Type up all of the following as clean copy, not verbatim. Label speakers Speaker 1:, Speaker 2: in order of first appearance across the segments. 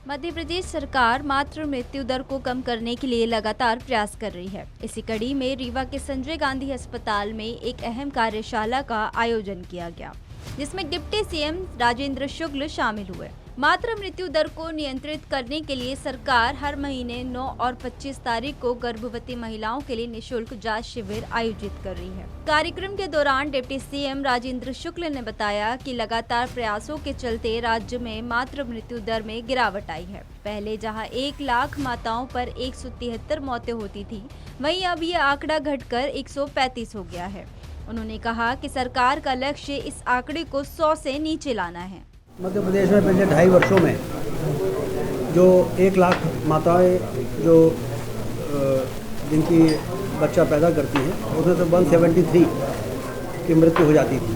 Speaker 1: मध्य प्रदेश सरकार मातृ मृत्यु दर को कम करने के लिए लगातार प्रयास कर रही है। इसी कड़ी में रीवा के संजय गांधी अस्पताल में एक अहम कार्यशाला का आयोजन किया गया, जिसमें डिप्टी सीएम राजेंद्र शुक्ल शामिल हुए। मातृ मृत्यु दर को नियंत्रित करने के लिए सरकार हर महीने 9 और 25 तारीख को गर्भवती महिलाओं के लिए निःशुल्क जांच शिविर आयोजित कर रही है। कार्यक्रम के दौरान डिप्टी सीएम राजेंद्र शुक्ल ने बताया कि लगातार प्रयासों के चलते राज्य में मातृ मृत्यु दर में गिरावट आई है। पहले जहां 1 लाख माताओं पर 173 मौतें होती थी, वहीं अब ये आंकड़ा घटकर 135 हो गया है। उन्होंने कहा कि सरकार का लक्ष्य इस आंकड़े को 100 से नीचे लाना है।
Speaker 2: मध्य प्रदेश में पिछले 2.5 वर्षों में जो 1 लाख माताएं जो जिनकी बच्चा पैदा करती हैं, उसमें से 173 की मृत्यु हो जाती थी।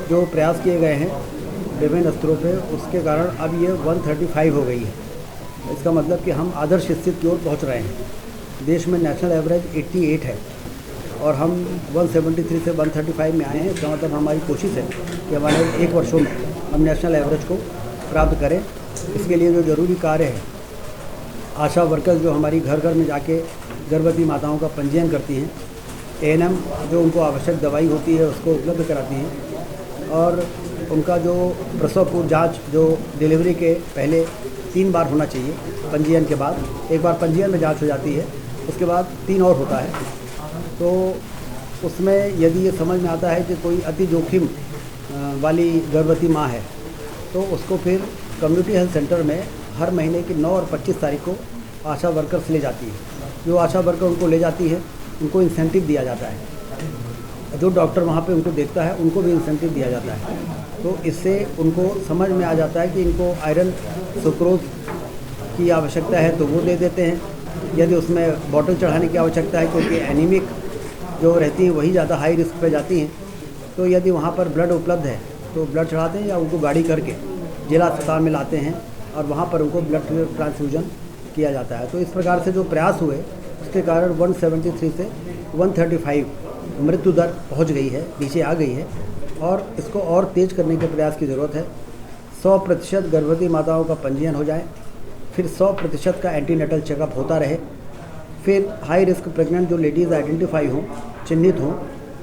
Speaker 2: जो प्रयास किए गए हैं विभिन्न स्तरों पे, उसके कारण अब ये 135 हो गई है। इसका मतलब कि हम आदर्श स्थिति की ओर पहुँच रहे हैं। देश में नेशनल एवरेज 88 है और हम 173 से 135 में आए हैं। इसका मतलब हमारी कोशिश है कि हमारे 1 वर्षों में हम नेशनल एवरेज को प्राप्त करें। इसके लिए जो ज़रूरी कार्य है, आशा वर्कर्स जो हमारी घर घर में जाके गर्भवती माताओं का पंजीयन करती हैं, एएनएम जो उनको आवश्यक दवाई होती है उसको उपलब्ध कराती हैं, और उनका जो प्रसव पूर्व जाँच जो डिलीवरी के पहले 3 बार होना चाहिए पंजीयन के बाद। 1 बार पंजीयन में जाँच हो जाती है, उसके बाद 3 और होता है। तो उसमें यदि ये समझ में आता है कि कोई अति जोखिम वाली गर्भवती माँ है, तो उसको फिर कम्युनिटी हेल्थ सेंटर में हर महीने की 9 और 25 तारीख को आशा वर्कर्स ले जाती है। जो आशा वर्कर उनको ले जाती है, उनको इंसेंटिव दिया जाता है। जो डॉक्टर वहाँ पे उनको देखता है, उनको भी इंसेंटिव दिया जाता है। तो इससे उनको समझ में आ जाता है कि इनको आयरन सुक्रोज की आवश्यकता है तो वो दे देते हैं। यदि उसमें बॉटल चढ़ाने की आवश्यकता है, क्योंकि एनीमिक जो रहती हैं वही ज़्यादा हाई रिस्क पे जाती हैं, तो यदि वहाँ पर ब्लड उपलब्ध है तो ब्लड चढ़ाते हैं या उनको गाड़ी करके जिला अस्पताल में लाते हैं और वहाँ पर उनको ब्लड ट्रांसफ्यूजन किया जाता है। तो इस प्रकार से जो प्रयास हुए, उसके कारण 173 से 135 मृत्यु दर पहुँच गई है, नीचे आ गई है, और इसको और तेज़ करने के प्रयास की ज़रूरत है। 100% गर्भवती माताओं का पंजीयन हो जाए, फिर 100% का एंटीनेटल चेकअप होता रहे, फिर हाई रिस्क प्रेग्नेंट जो लेडीज़ आइडेंटिफाई हों, चिन्हित हों,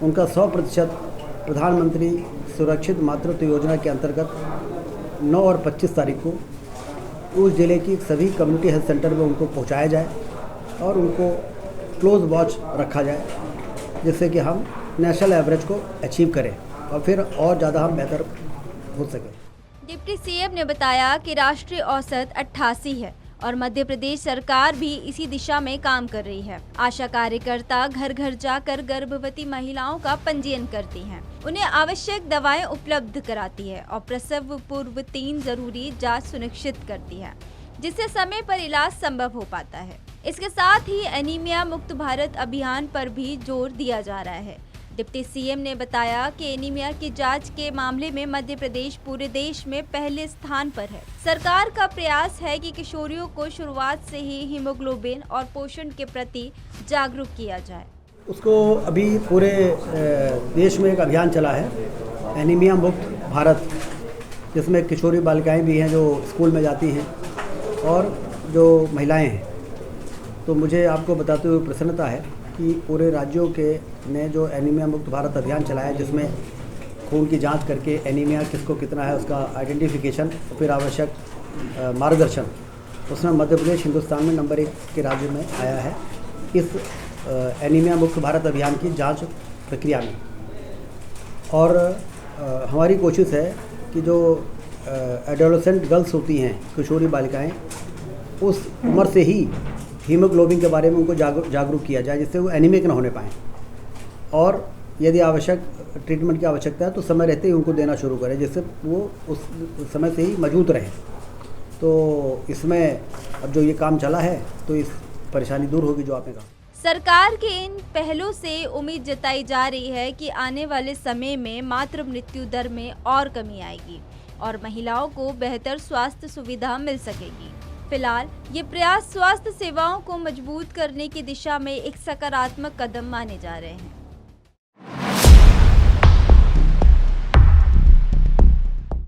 Speaker 2: उनका 100% प्रधानमंत्री सुरक्षित मातृत्व योजना के अंतर्गत 9 और 25 तारीख को उस जिले की सभी कम्युनिटी हेल्थ सेंटर में उनको पहुंचाया जाए और उनको क्लोज वॉच रखा जाए, जिससे कि हम नेशनल एवरेज को अचीव करें और फिर और ज़्यादा हम बेहतर हो सकें।
Speaker 1: डिप्टी सीएम ने बताया कि राष्ट्रीय औसत 88 है और मध्य प्रदेश सरकार भी इसी दिशा में काम कर रही है। आशा कार्यकर्ता घर घर जाकर गर्भवती महिलाओं का पंजीयन करती हैं, उन्हें आवश्यक दवाएं उपलब्ध कराती है और प्रसव पूर्व 3 जरूरी जांच सुनिश्चित करती है, जिससे समय पर इलाज संभव हो पाता है। इसके साथ ही एनीमिया मुक्त भारत अभियान पर भी जोर दिया जा रहा है। डिप्टी सीएम ने बताया कि एनीमिया की जांच के मामले में मध्य प्रदेश पूरे देश में पहले स्थान पर है। सरकार का प्रयास है कि किशोरियों को शुरुआत से ही हीमोग्लोबिन और पोषण के प्रति जागरूक किया जाए।
Speaker 2: उसको अभी पूरे देश में एक अभियान चला है, एनीमिया मुक्त भारत, जिसमें किशोरी बालिकाएं भी हैं जो स्कूल में जाती हैं और जो महिलाएं हैं। तो मुझे आपको बताते हुए प्रसन्नता है कि पूरे राज्यों के ने जो एनीमिया मुक्त भारत अभियान चलाया है, जिसमें खून की जांच करके एनीमिया किसको कितना है उसका आइडेंटिफिकेशन और फिर आवश्यक मार्गदर्शन, उसमें मध्य प्रदेश हिंदुस्तान में नंबर 1 के राज्य में आया है इस एनीमिया मुक्त भारत अभियान की जांच प्रक्रिया में। और हमारी कोशिश है कि जो एडोलेसेंट गर्ल्स होती हैं, किशोरी बालिकाएं, उस उम्र से ही हीमोग्लोबिन के बारे में उनको जागरूक किया जाए, जिससे वो एनीमिक ना होने पाएँ, और यदि आवश्यक ट्रीटमेंट की आवश्यकता है तो समय रहते ही उनको देना शुरू करें, जिससे वो उस समय से ही मौजूद रहें। तो इसमें अब जो ये काम चला है तो इस परेशानी दूर होगी जो आपने कहा।
Speaker 1: सरकार के इन पहलों से उम्मीद जताई जा रही है कि आने वाले समय में मातृ मृत्यु दर में और कमी आएगी और महिलाओं को बेहतर स्वास्थ्य सुविधा मिल सकेगी। फिलहाल ये प्रयास स्वास्थ्य सेवाओं को मजबूत करने की दिशा में एक सकारात्मक कदम माने जा रहे हैं।